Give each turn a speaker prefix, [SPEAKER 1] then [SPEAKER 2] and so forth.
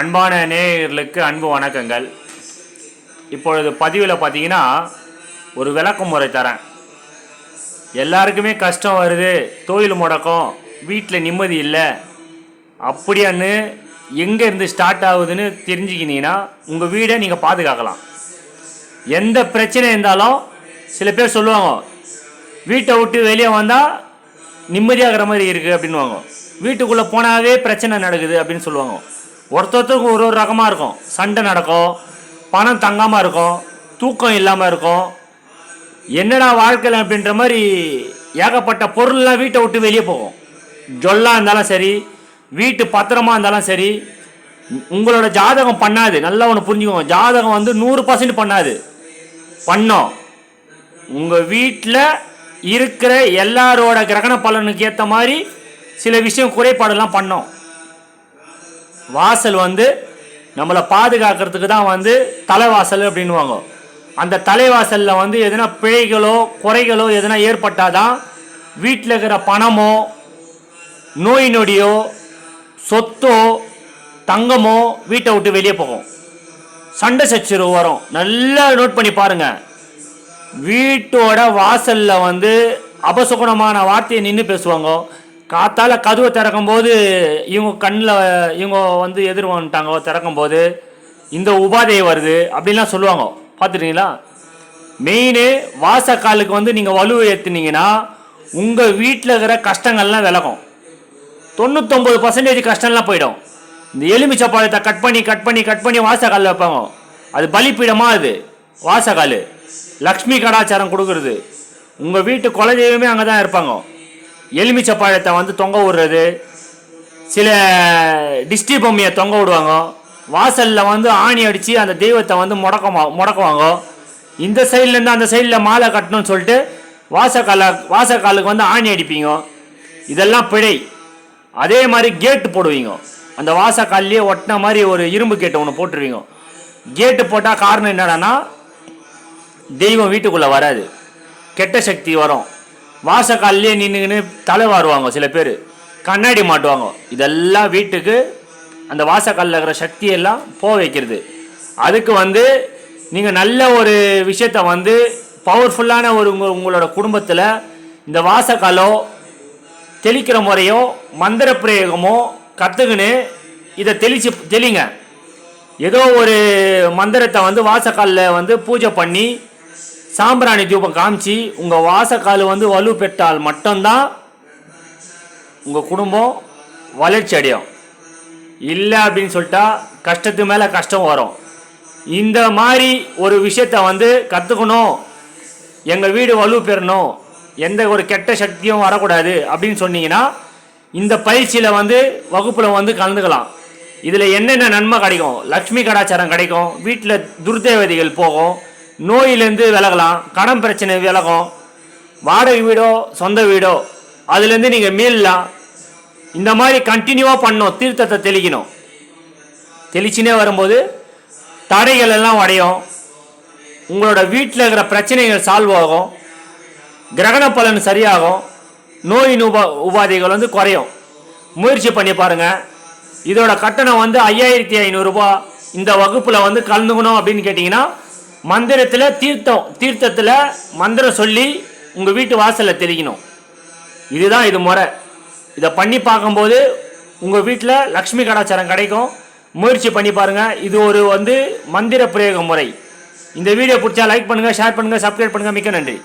[SPEAKER 1] அன்பான நேயர்களுக்கு அன்பு வணக்கங்கள். இப்பொழுது பதிவில் பார்த்தீங்கன்னா ஒரு விளக்க முறை தரேன். எல்லாருக்குமே கஷ்டம் வருது, தொழில் முடக்கம், வீட்டில் நிம்மதி இல்லை அப்படியான்னு எங்கேருந்து ஸ்டார்ட் ஆகுதுன்னு தெரிஞ்சுக்கினீங்கன்னா உங்கள் வீடை நீங்கள் பாதுகாக்கலாம். எந்த பிரச்சனை இருந்தாலும் சில பேர் சொல்லுவாங்க, வீட்டை விட்டு வெளியே வந்தால் நிம்மதியாகிற மாதிரி இருக்குது அப்படின்வாங்க. வீட்டுக்குள்ளே போனாவே பிரச்சனை நடக்குது அப்படின்னு சொல்லுவாங்க. ஒருத்தருக்கும் ஒரு ரகமாக இருக்கும். சண்டை நடக்கும், பணம் தங்காமல் இருக்கும், தூக்கம் இல்லாமல் இருக்கும். என்னடா வாழ்க்கையில் அப்படின்ற மாதிரி ஏகப்பட்ட பொருள்லாம் வீட்டை விட்டு வெளியே போகும். ஜொல்லாக இருந்தாலும் சரி, வீட்டு பத்திரமா இருந்தாலும் சரி, உங்களோட ஜாதகம் பண்ணாது. நல்லா ஒன்று புரிஞ்சுக்கோங்க, ஜாதகம் 100% பண்ணாது. பண்ணோம் உங்கள் வீட்டில் இருக்கிற எல்லாரோட கிரகண பலனுக்கு ஏற்ற மாதிரி சில விஷயம் குறைபாடெல்லாம் பண்ணோம். வாசல் நம்மளை பாதுகாக்கிறதுக்கு தான் தலைவாசல் அப்படின்வாங்க. அந்த தலைவாசலில் எதனா பிழைகளோ குறைகளோ எதனா ஏற்பட்டாதான் வீட்டில் இருக்கிற பணமோ நோய் நொடியோ சொத்தோ தங்கமோ வீட்டை விட்டு வெளியே போகும். சண்டை சச்சரவு வரும். நல்லா நோட் பண்ணி பாருங்க. வீட்டோட வாசலில் அபசுகுணமான வார்த்தையை நின்று பேசுவாங்க. காத்தால கதவை திறக்கும் போது இவங்க கண்ணில் இவங்க எதிர் வந்துட்டாங்க, திறக்கும் போது இந்த உபாதையை வருது அப்படின்லாம் சொல்லுவாங்க. பார்த்துட்டீங்களா? மெயின் வாசக்காலுக்கு நீங்கள் வலுவை ஏற்றுனீங்கன்னா உங்கள் வீட்டில் இருக்கிற கஷ்டங்கள்லாம் விலகும். 99% கஷ்டம்லாம் போயிடும். இந்த எலுமிச்சை பழத்தை கட் பண்ணி வாசக்காலில் வைப்பாங்க. அது பலிப்பீடமாக அது வாசக்கால். லக்ஷ்மி கடாச்சாரம் கொடுக்குறது. உங்கள் வீட்டு குலதெய்வமே அங்கே தான் இருப்பாங்க. எலுமிச்சை பழத்தை தொங்க விடுறது, சில டிஸ்டி பொம்மையை தொங்க விடுவாங்க. வாசலில் ஆணி அடித்து அந்த தெய்வத்தை முடக்குவாங்க. இந்த சைட்லேருந்து அந்த சைடில் மாலை கட்டணும்னு சொல்லிட்டு வாசக்காலுக்கு ஆணி அடிப்பீங்க. இதெல்லாம் பிழை. அதே மாதிரி கேட்டு போடுவீங்க. அந்த வாசக்கால்லையே ஒட்டின மாதிரி ஒரு இரும்பு கேட்டு ஒன்று போட்டுருவீங்க. கேட்டு போட்டால் காரணம் என்னடான்னா தெய்வம் வீட்டுக்குள்ளே வராது, கெட்ட சக்தி வரும். வாசக்கால்லையே நின்றுக்கின்னு தலை வாருவாங்க. சில பேர் கண்ணாடி மாட்டுவாங்க. இதெல்லாம் வீட்டுக்கு அந்த வாசக்காலில் இருக்கிற சக்தியெல்லாம் போக வைக்கிறது. அதுக்கு நீங்கள் நல்ல ஒரு விஷயத்த பவர்ஃபுல்லான ஒரு உங்களோட குடும்பத்தில் இந்த வாசக்காலோ தெளிக்கிற முறையோ மந்திர பிரயோகமோ கற்றுக்குன்னு இதை தெளிங்க. ஏதோ ஒரு மந்திரத்தை வாசக்காலில் பூஜை பண்ணி சாம்பிராணி தூபம் காமிச்சு உங்கள் வாசக்கால் வலு பெற்றால் மட்டும்தான் உங்கள் குடும்பம் வளர்ச்சி அடையும். இல்லை அப்படின்னு சொல்லிட்டா கஷ்டத்து மேலே கஷ்டம் வரும். இந்த மாதிரி ஒரு விஷயத்த கற்றுக்கணும், எங்கள் வீடு வலு பெறணும், எந்த ஒரு கெட்ட சக்தியும் வரக்கூடாது அப்படின்னு சொன்னீங்கன்னா இந்த பயிற்சியில் வகுப்பில் கலந்துக்கலாம். இதில் என்னென்ன நன்மை கிடைக்கும்? லக்ஷ்மி கடாச்சாரம் கிடைக்கும், வீட்டில் துர்தேவதைகள் போகும், நோயிலேருந்து விலகலாம், கடன் பிரச்சனை விலகும், வாடகை வீடோ சொந்த வீடோ அதுலேருந்து நீங்கள் மீளலாம். இந்த மாதிரி கண்டினியூவாக பண்ணணும். தீர்த்தத்தை தெளிக்கணும். தெளிச்சுனே வரும்போது தடைகள் எல்லாம் உடையும். உங்களோட வீட்டில் இருக்கிற பிரச்சனைகள் சால்வ் ஆகும், கிரகண பலன் சரியாகும், நோய் உபாதைகள் குறையும். முயற்சி பண்ணி பாருங்கள். இதோட கட்டணம் 5500 ரூபாய். இந்த வகுப்பில் கலந்துக்கணும் அப்படின்னு கேட்டிங்கன்னா மந்திரத்தில் தீர்த்தத்தில் மந்திரம் சொல்லி உங்கள் வீட்டு வாசலில் தெளிக்கணும். இதுதான் இது முறை. இதை பண்ணி பார்க்கும்போது உங்கள் வீட்டில் லக்ஷ்மி கடாச்சாரம் கிடைக்கும். முயற்சி பண்ணி பாருங்கள். இது ஒரு மந்திர பிரயோக முறை. இந்த வீடியோ பிடிச்சா லைக் பண்ணுங்கள், ஷேர் பண்ணுங்கள், சப்ஸ்கிரைப் பண்ணுங்கள். மிக்க நன்றி.